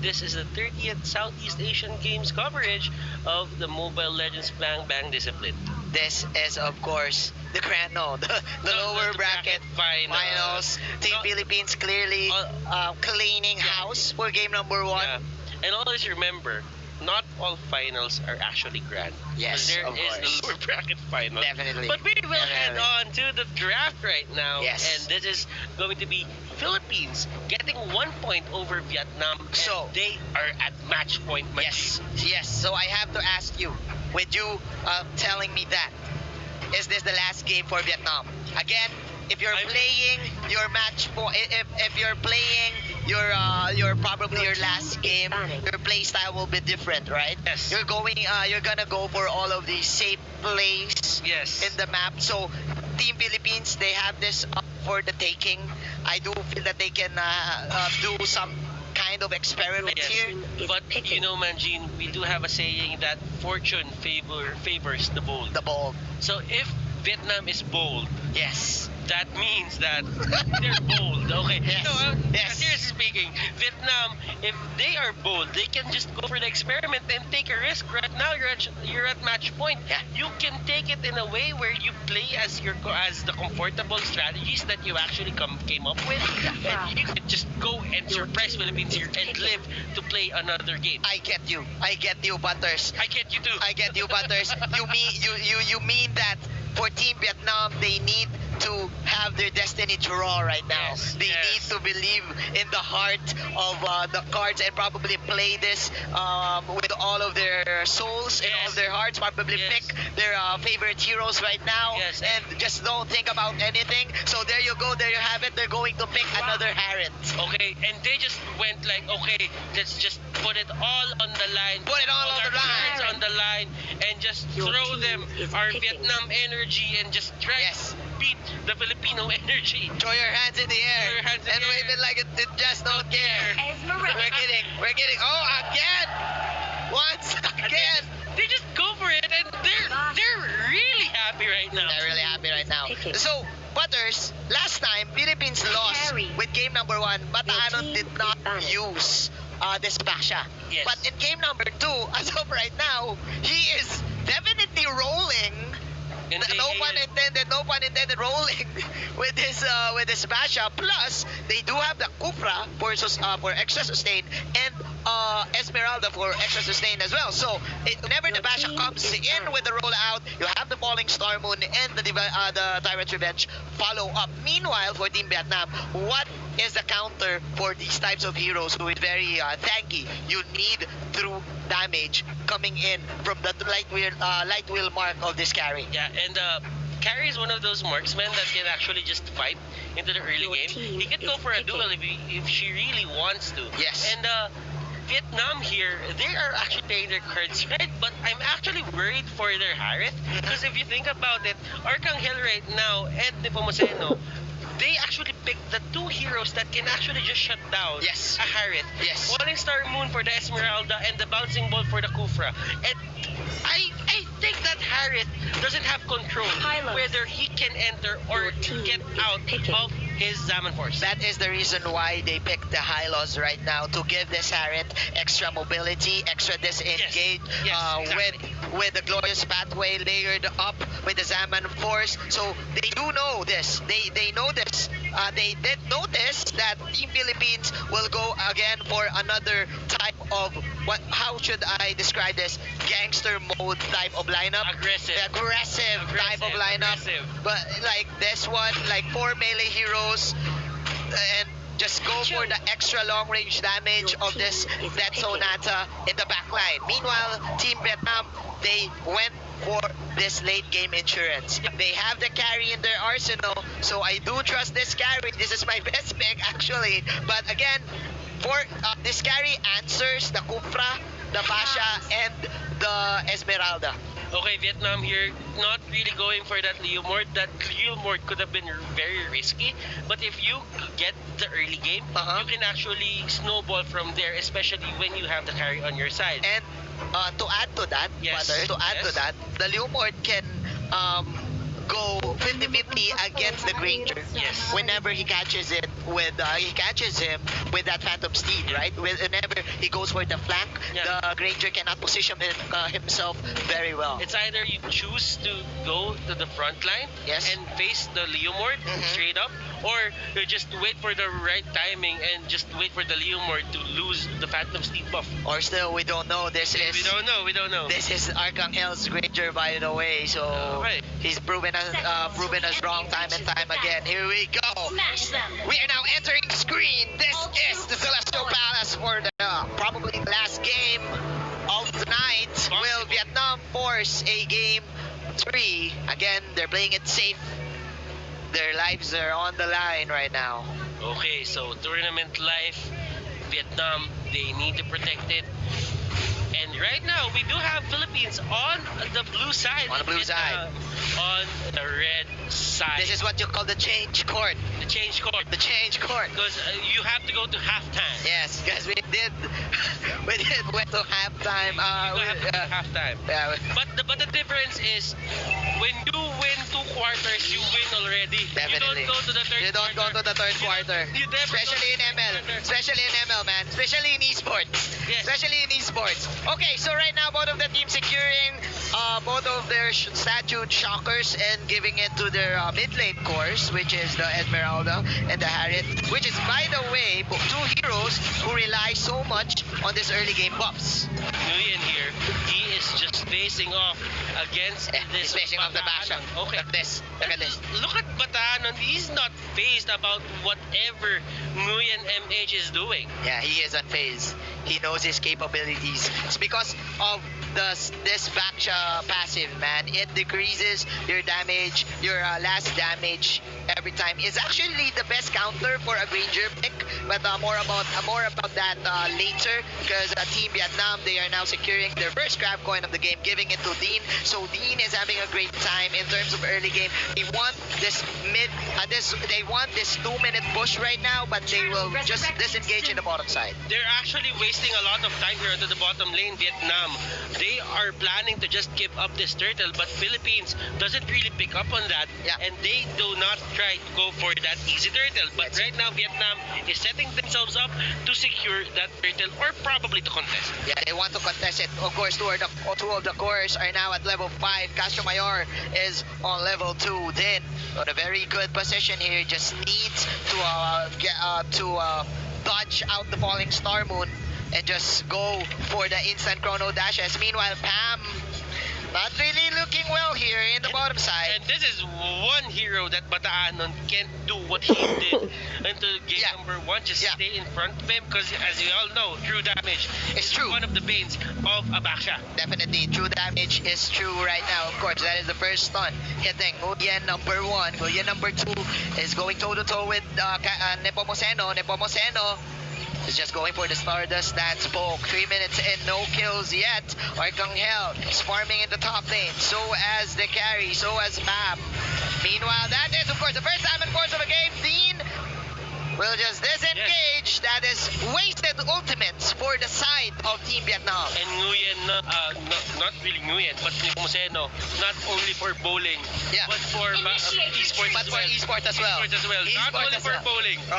this is the 30th Southeast Asian Games coverage of the Mobile Legends Bang Bang discipline. This is, of course, the grand, no, the lower the bracket finals. Team No. Philippines clearly cleaning house for game number 1. Yeah. And always remember, not all finals are actually grand. Yes, There of is course. the lower bracket final. Definitely. But we will head on to the draft right now. Yes. And this is going to be Philippines getting 1 point over Vietnam. And So- they are at match point. Yes, yes. So I have to ask you, with you telling me that, is this the last game for Vietnam? Again, if you're playing your match if you're playing your probably your last game, your play style will be different, right? Yes. You're gonna go for all of the safe plays Yes. in the map. So Team Philippines, they have this up for the taking. I do feel that they can do some kind of experiment Yes. here. But you know, Manjin, we do have a saying that fortune favors the bold. The ball. So if Vietnam is bold, Yes. that means that they're bold. Okay. Yes. No, Yes. seriously speaking, Vietnam, if they are bold, they can just go for the experiment and take a risk. Right now, you're at match point. Yeah. You can take it in a way where you play as the comfortable strategies that you actually came up with, and you can just go and surprise Philippines here and live to play another game. I get you, Butters. I get you too. I get you, Butters. You mean that for Team Vietnam, they need to have their destiny draw right now. Yes, They yes. need to believe in the heart of the cards and probably play this with all of their souls and all Yes. of their hearts. Probably Yes. pick their favorite heroes right now, Yes. and just don't think about anything. So there you go. There you have it. They're going to pick another Harriet. Okay, and they just went like, okay, let's just put it all on the line. Put it all on our the line. cards on the line, and just Your throw team them is our picking. Vietnam energy and just try Yes. to beat the Filipino energy. Throw your hands in the air Throw your hands in and the wave air. it like it just don't care. Esmeralda. We're kidding. Oh, again! Once again! They just go for it, and they're really happy right now. They're really happy right now. Picking. So, Butters, last time, Philippines lost Carry. with game number 1, but Your Aaron team did is not balanced. use this Basha. Yes. But in game number 2, as of right now, he is definitely rolling. And they No hated- pun intended, rolling with this Basha. Plus, they do have the Kufra for extra sustain and Esmeralda for extra sustain as well. So, whenever the Your Basha team comes is in balanced. with the rollout, you have the Falling Star Moon and the Tyrant's Revenge follow up. Meanwhile, for Team Vietnam, what is the counter for these types of heroes who is very tanky? You need through damage coming in from the light wheel mark of this carry. Yeah, and Carrie is one of those marksmen that can actually just fight into the early Your game. team He can go is for a picking. duel if she really wants to. Yes. And Vietnam here, they are actually playing their cards right, but I'm actually worried for their Harith, because if you think about it, Arcangel right now and Nepomuceno, they actually picked the two heroes that can actually just shut down Yes. a Harith. Yes. Falling Star Moon for the Esmeralda and the Bouncing Ball for the Kufra. And I think that Harith doesn't have control Hylos. whether he can enter or Your team get is out picking. of his Zaman Force. That is the reason why they picked the Hylos right now, to give this Harriet extra mobility, extra disengage Yes, exactly. with the Glorious Pathway layered up with the Zaman Force. So they do know this. They know this. They did notice that Team Philippines will go again for another type of how should I describe this? Gangster mode type of lineup. Aggressive type of lineup. Aggressive. But like this one, like 4 melee heroes, and just go for the extra long range damage of this that Sonata in the back line. Meanwhile, Team Vietnam, they went for this late game insurance. They have the carry in their arsenal, so I do trust this carry. This is my best pick actually. But again, for this carry answers the Kufra, the Basha, and the Esmeralda. Okay, Vietnam here, not really going for that Leo Mord. That Leo Mord could have been very risky, but if you get the early game, you can actually snowball from there, especially when you have the carry on your side. And to add to that, Yes. Butter, to add Yes. to that, the Leomord can go 50-50 against the Granger. Yes. Whenever he catches him with that Phantom Steed, right? Whenever he goes for the flank, Yeah. the Granger cannot position himself very well. It's either you choose to go to the front line Yes. and face the Leomord straight up, or you just wait for the right timing and just wait for the Leomord to lose the Phantom Steed buff. Or still, we don't know. We don't know. This is Archangel's Granger, by the way. So Okay. he's proven us wrong time and time again. Here we go. Smash them. We are now entering the screen. This is the Celestial Palace for the probably the last game of the night. Will Vietnam force a game 3? Again, they're playing it safe. Their lives are on the line right now. Okay, so tournament life, Vietnam, they need to protect it. And right now, we do have Philippines on the blue side. On the blue side. On the red side. This is what you call the change court. the change court. The change court. Because you have to go to halftime. Yes, because we did went to halftime. You have to go to halftime. Yeah, But the difference is, when you win 2 quarters, you win already. definitely. You don't go to the third You don't go quarter. to the third quarter. You never Especially in go to the ML. third quarter. Especially in ML, man. Especially in esports. Yes. Especially in esports. Okay, so right now both of the teams securing both of their statute shockers and giving it to their mid lane cores, which is the Esmeralda and the Harriet, which is, by the way, 2 heroes who rely so much on this early game buffs. Nguyen here, he is just facing off against He's this facing off the Basha. Batanon. Okay. Look at this. Look at this. Look at Batanon. He's not phased about whatever Nguyen MH is doing. Yeah, he is unfazed. He knows his capabilities. It's because of this Baksha passive, man. It decreases your damage, your last damage every time. It's actually the best counter for a Granger pick, but more about that later, because Team Vietnam, they are now securing their first grab coin of the game, giving it to Dean. So Dean is having a great time in terms of early game. They want this they want this 2-minute push right now, but they will just disengage in the bottom side. They're actually wasting a lot of time here onto the bottom lane, Vietnam. They are planning to just give up this turtle, but Philippines doesn't really pick up on that, Yeah. and they do not try to go for that easy turtle. But That's right now, Vietnam is setting themselves up to secure that turtle, or probably to contest. Yeah, they want to contest it. Of course, two of the cores are now at level 5. Castro Mayor is on level 2. Din on a very good position here. Just needs to dodge out the falling star moon and just go for the instant chrono dashes. Meanwhile, Pam not really looking well here in the bottom side. And this is one hero that Bataanon can't do what he did until game Yeah. number 1. Just Yeah. stay in front of him, because as you all know, true damage It's is true. one of the banes of a Baksha. Definitely, true damage is true right now. Of course, that is the first stun hitting Nguyen number 1. Nguyen number 2 is going toe-to-toe with Nepomuceno. Nepomuceno is just going for the Stardust Dance poke. 3 minutes and no kills yet. Arcangel is farming in the top lane. So as the carry, so as Pam. Meanwhile, that is, of course, the first time in course of a game. Dean will just disengage. That is wasted ultimates for the side of Team Vietnam. And Nguyen, not really Nguyen, but Nepomuceno, not only for bowling, Yeah. but for Initiate esports But as for well. esports as well. Esports as well. Not Esports only as for well. bowling. All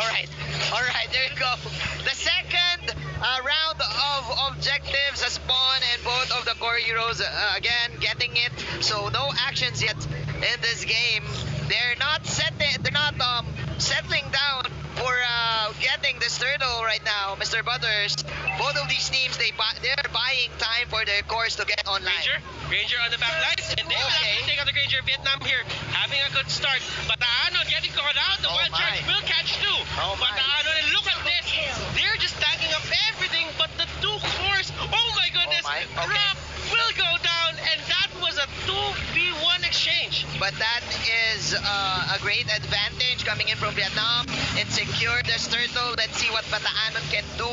right, there you go. The second round of objectives has spawned, and both of the core heroes again getting it. So no actions yet in this game. They're not settling down for getting this turtle right now, Mr. Butters. Both of these teams, they're buying time for their cores to get online. Granger on the back lines, and they will Okay. actually take out the Granger. Vietnam here having a good start. Bataanon getting caught out. The Oh wild my. charge will catch 2. Oh my. Bataanon, and look at this. They're just stacking up everything, but the 2 cores. Oh my goodness. Oh my. Okay. Drop will go down, and that was a 2v1 exchange. But that is a great advantage coming in from Vietnam. insecure. There's Turtle. Let's see what Bataanon can do.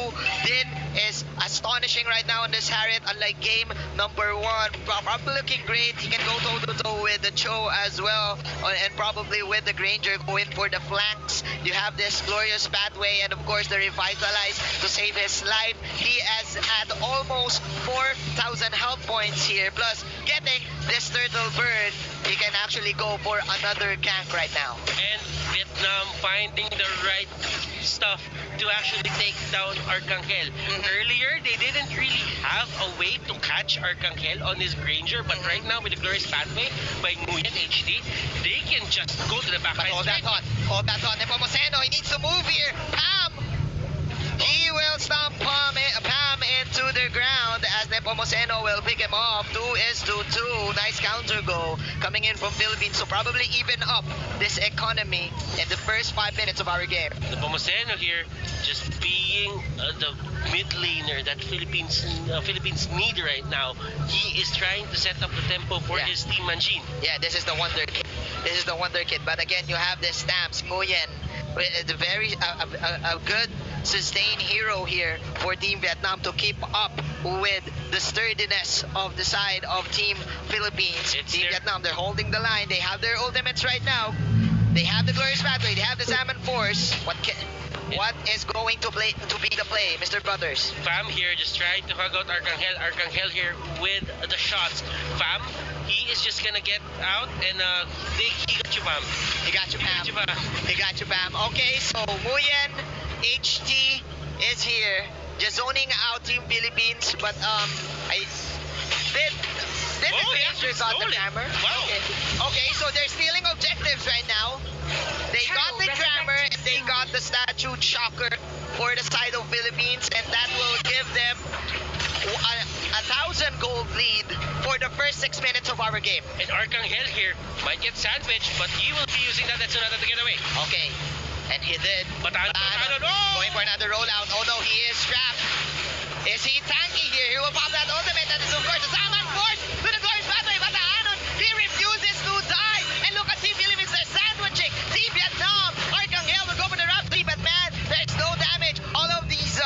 Din is astonishing right now on this Harriet, unlike game number 1. Probably looking great. He can go toe-to-toe with the Cho as well, and probably with the Granger going for the flanks. You have this glorious pathway, and of course the Revitalize to save his life. He is at almost 4,000 health points here, plus getting this Turtle Bird. He can actually go for another gank right now. And Vietnam finding the right stuff to actually take down Arcangel. Earlier, they didn't really have a way to catch Arcangel on his Granger, but right now with the glorious pathway by Nguyen HD, they can just go to the back line. Hold that thought. Nepomuceno, he needs to move here. Pam! He will stomp Pam into the ground as Nepomuceno will pick him off. 2-2. Nice counter goal coming in from Philippines. So probably even up this economy in the first 5 minutes of our game. Nepomuceno here just being the mid laner that Philippines need right now. He is trying to set up the tempo for his team Manjin. Yeah, this is the wonder kid. But again, you have this Stamps, Nguyen, the very a good sustained hero here for Team Vietnam to keep up with the sturdiness of the side of Team Philippines. Team Vietnam, they're holding the line. They have their ultimates right now. They have the glorious pathway. They have the Salmon Force. What is going to be the play, Mr. Butters? Fam here just trying to hug out Arcangel. Arcangel here with the shots. Fam, he is just gonna get out and he got you, Fam. He got you, Pam. Okay, so Nguyen HT is here, just zoning out Team Philippines, but I did the Rangers got the jammer? Wow. Okay, so they're stealing objectives right now. They got the jammer and they got the statue shocker for the side of Philippines, and that will give them a 1,000 gold lead for the first 6 minutes of our game. And Arcangel here might get sandwiched, but he will be using that Tsunade to get away. Okay, and he did. But I don't know. Going for another rollout. Oh no, he is trapped. Is he tanky here? He will pop that ultimate. That is of course the Salmon Force to the glorious pathway. But Anon, he refuses to die. And look at Team Philippines, they're sandwiching. Team Vietnam, Arcangel will go for the Rhapsody, but man, there's no damage. All of these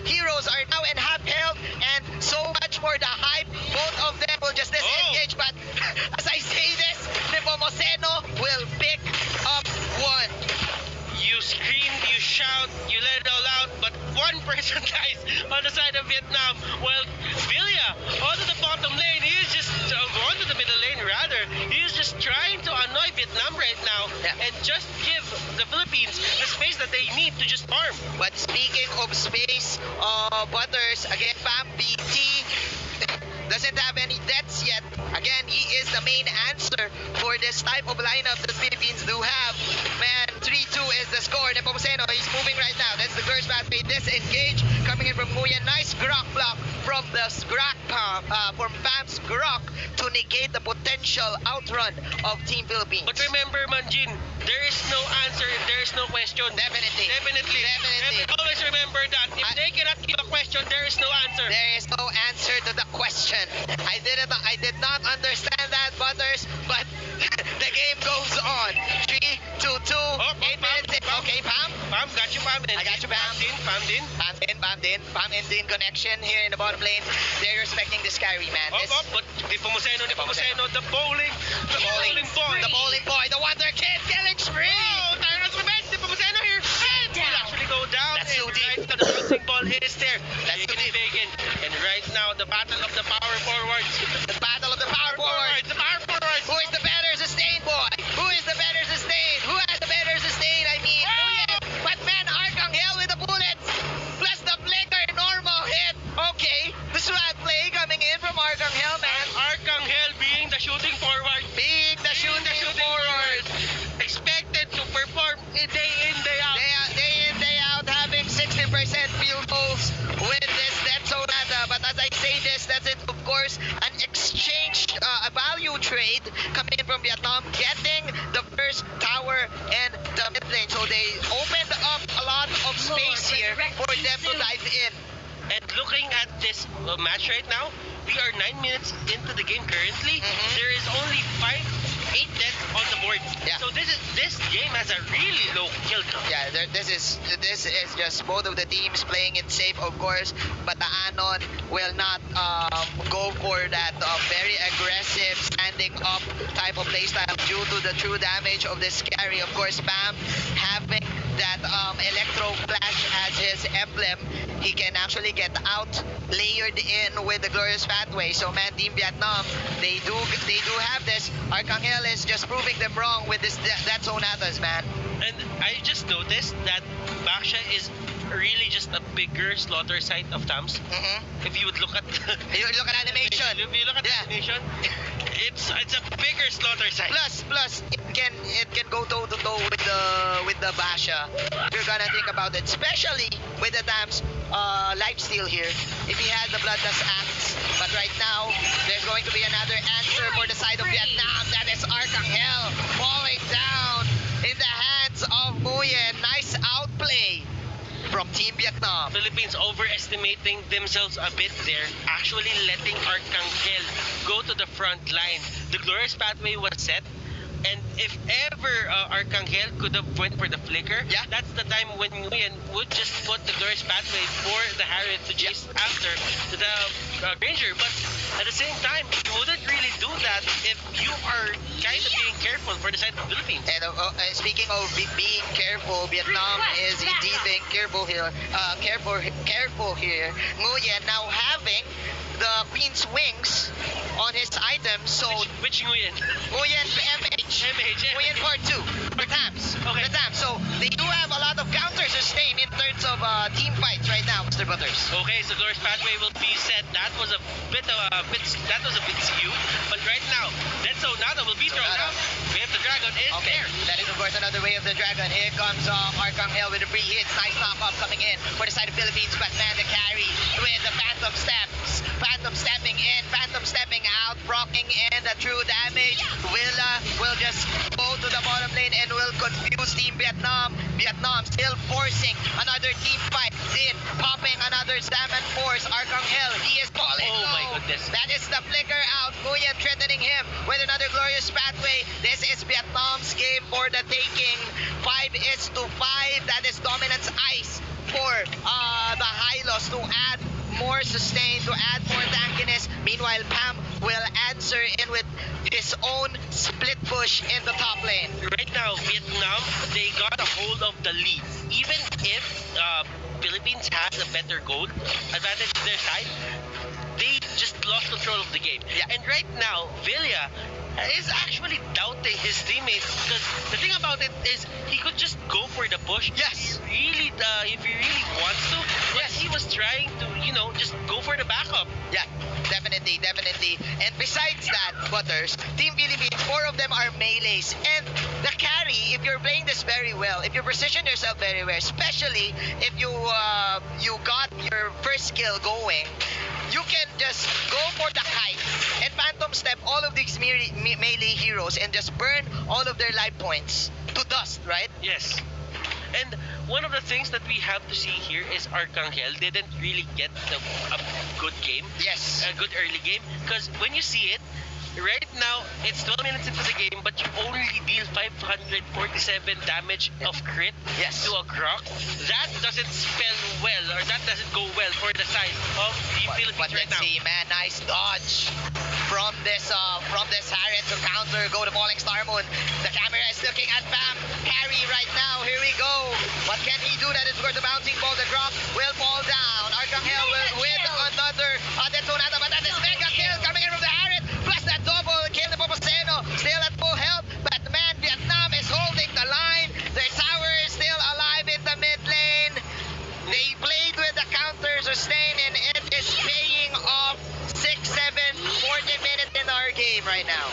heroes are now in half health, and so much for the hype. Both of them will just disengage, but as I say this, Nepomuceno will pick up one. You scream, you shout, you let it all out, but one person dies on the side of Vietnam. Well, Villia, onto the bottom lane, he is just, onto the middle lane rather, he is just trying to annoy Vietnam right now and just give the Philippines the space that they need to just farm. But speaking of space, Butters, again, Pam BT doesn't have any deaths yet. Again, he is the main answer for this type of lineup that Philippines do have. Man, 3-2 is the score. Nepomuceno, he's moving right now. That's the first pathway. Disengage coming in from Nguyen. Nice Grok block from the from Pam's Grok to negate the potential outrun of Team Philippines. But remember, Manjin, there is no answer if there is no question. Definitely. Always remember that. If they cannot give a question, there is no answer. There is no answer to the question. I did not understand that, Butters, but the game goes on. 3-2-2. 8 minutes in. Okay, Pam. Pam, got you, Pam. I got you, Pam. Pam in connection here in the bottom lane. They're respecting this carry, man. But Nepomuceno, the bowling boy, the wonder kid, killing spree. Oh, Tyrant's revenge. Nepomuceno here. And will actually go down. That's too deep. Right, the bouncing ball is there. That's too deep. And right now, the battle of the power forwards. The battle of the power forwards. The power forwards. Who is the better sustained, boy? Who is the better sustained? Who has the better sustained? I mean, but man, Arcangel with the bullets, plus the flicker, normal hit. Okay, the swag play coming in from Arcangel, man. Arcangel being the shooting forward. Expected to perform day in, day out. Day out, having 60% field goals with this Death Sonata. But as I say this, that's it, of course, an exchange, a value trade coming in from Vietnam, getting the first tower and the mid lane. So they opened up a lot of space here for them to dive in. And looking at this match right now, we are 9 minutes into the game currently. There is only 8 deaths on the board. Yeah. So this game has a really low kill count. Yeah, this is just both of the teams playing it safe, of course, but the Anon will not go for that very aggressive standing up type of playstyle due to the true damage of this carry. Of course, Bam having that Electro Flash as his emblem, he can actually get out layered in with the Glorious Pathway. So man, Team Vietnam, they do have this. Arcangel is just proving them wrong with this that Sonatas, man. And I just noticed that Baksha is really just a bigger slaughter site of Tams. If you would look at You look at animation. if you look at the animation, it's a bigger slaughter site. Plus it can go toe to toe with the Basha. If you're gonna think about it, especially with the Tams lifesteal here. If he had the Bloodlust Axe, but right now there's going to be another answer for the side of Vietnam. That is Arcangel falling down in the hands of Nguyen. Nice outplay from Team Vietnam. Philippines overestimating themselves a bit there, actually letting Arcangel go to the front line. The Glorious Pathway was set, and if ever Arcangel could have went for the flicker, that's the time when Nguyen would just put the Glorious Pathway for the Harriet to chase after the Ranger. But at the same time, you wouldn't really do that if you are kind of being careful for the side of the Philippines. And speaking of being careful, Vietnam is indeed being careful here. Careful here. Nguyen now having the Queen's Wings on his item. So Which Nguyen? Nguyen MH. Nguyen for 2. The Tams. Okay. The Tams. So they do have a lot of counter sustain in terms of team fights right now, Mr. Butters. Okay, so Glorious Pathway will be set. That was a bit skewed, but right now, that Sonata will be thrown out. We have the Dragon is there. That is of course another way of the Dragon. Here comes Arcangel with the free hits. Nice knock-up coming in for the side of Philippines, but man, the carry with the Phantom Steps. Phantom stepping in, Phantom stepping out, procking in the true damage. Will just go to the bottom lane and will confuse Team Vietnam. Vietnam still forcing another team fight. Zin popping another Salmon Force. Arcangel, he is falling Oh low. my goodness. That is the flicker out. Nguyen threatening him with another Glorious Pathway. This is Vietnam's game for the taking. 5-5. That is Dominance Ice for the Hylos to add more sustain, to add more tankiness. Meanwhile, Pam will answer in with his own split push in the top lane. Right now, Vietnam, they got a hold of the lead. Even if Philippines has a better goal advantage to their side, they just lost control of the game. Yeah. And right now, Villa is actually doubting his teammates, because the thing about it is he could just go for the push. Yes. If he really wants to. But he was trying to, just go for the backup. Yeah, definitely. And besides that, Butters, Team Philippines, 4 of them are melees. And the carry, if you're playing this very well, if you position yourself very well, especially if you got your first skill going, you can just go for the height and Phantom Step all of these melee heroes and just burn all of their life points to dust, right? Yes. And one of the things that we have to see here is Arcangel didn't really get a good game. Yes. A good early game. Because when you see it, right now, it's 12 minutes into the game, but you only deal 547 damage of crit to a Grok. That doesn't spell well, or that doesn't go well for the side of the Philippines But right let's now. see, man, nice dodge from this Harriet to counter, go to Falling Star Moon. The camera is looking at Bam. Harry right now, here we go. What can he do? That is where the bouncing ball, the drop will fall down. Arcangel will win another detonata, but that is mega kill coming in from the Harriet. Plus that double kill the Popoceno, still at full health, but man, Vietnam is holding the line. Their tower is still alive in the mid lane. They played with the counter sustain, and it is paying off. 6, 7, 40 minutes in our game right now.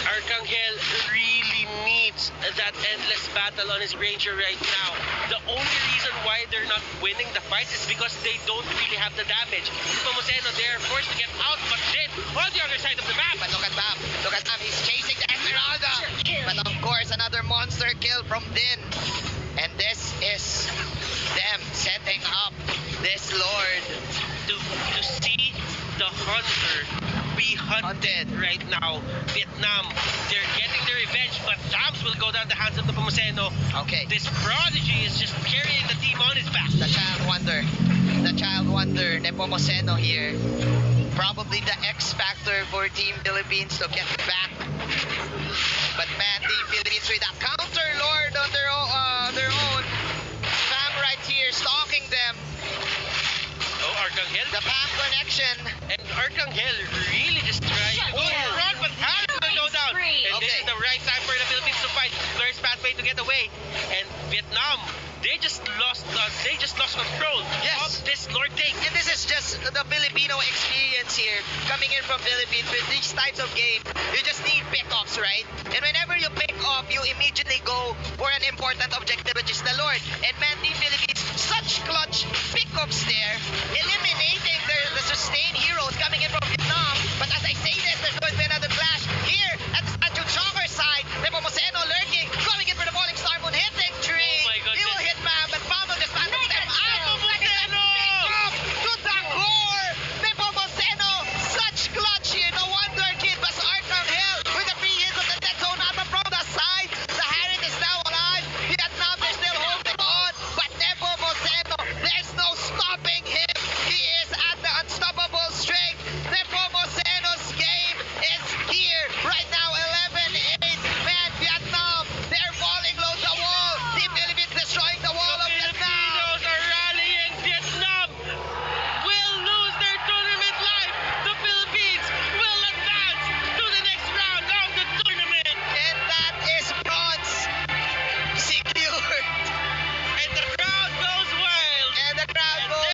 Arcangel really needs that endless battle on his Ranger right now. The only reason why they're not winning the fight is because they don't really have the damage. Pomoceno, they're forced to get out, but then on the other side of the map. But look at Bam. Look at Bam. He's chasing the Esmeralda. But of course, another monster kill from Din. And this is them setting up this Lord. To see the Hunter be hunted right now. Vietnam, they're getting their revenge, but Jams will go down the hands of the Pomoceno. Okay. This prodigy is just carrying the team on his back. The child wonder, Nepomuceno here. Probably the X factor for Team Philippines to get back. But man, Team Philippines with a counter lord on their own. Fam right here stalking them. Oh, Arcangel. The path connection. And Arcangel really just trying to go for run, but Harry will go down. And this is the right time for the Philippines to find Flirt's pathway to get away. And Vietnam, they just lost control of this Lord take. And this is just the Filipino experience here. Coming in from Philippines with these types of game, you just need pickoffs, right? And whenever you pick off, you immediately go for an important objective, which is the Lord. And man, Team Philippines, such clutch pickups there, eliminate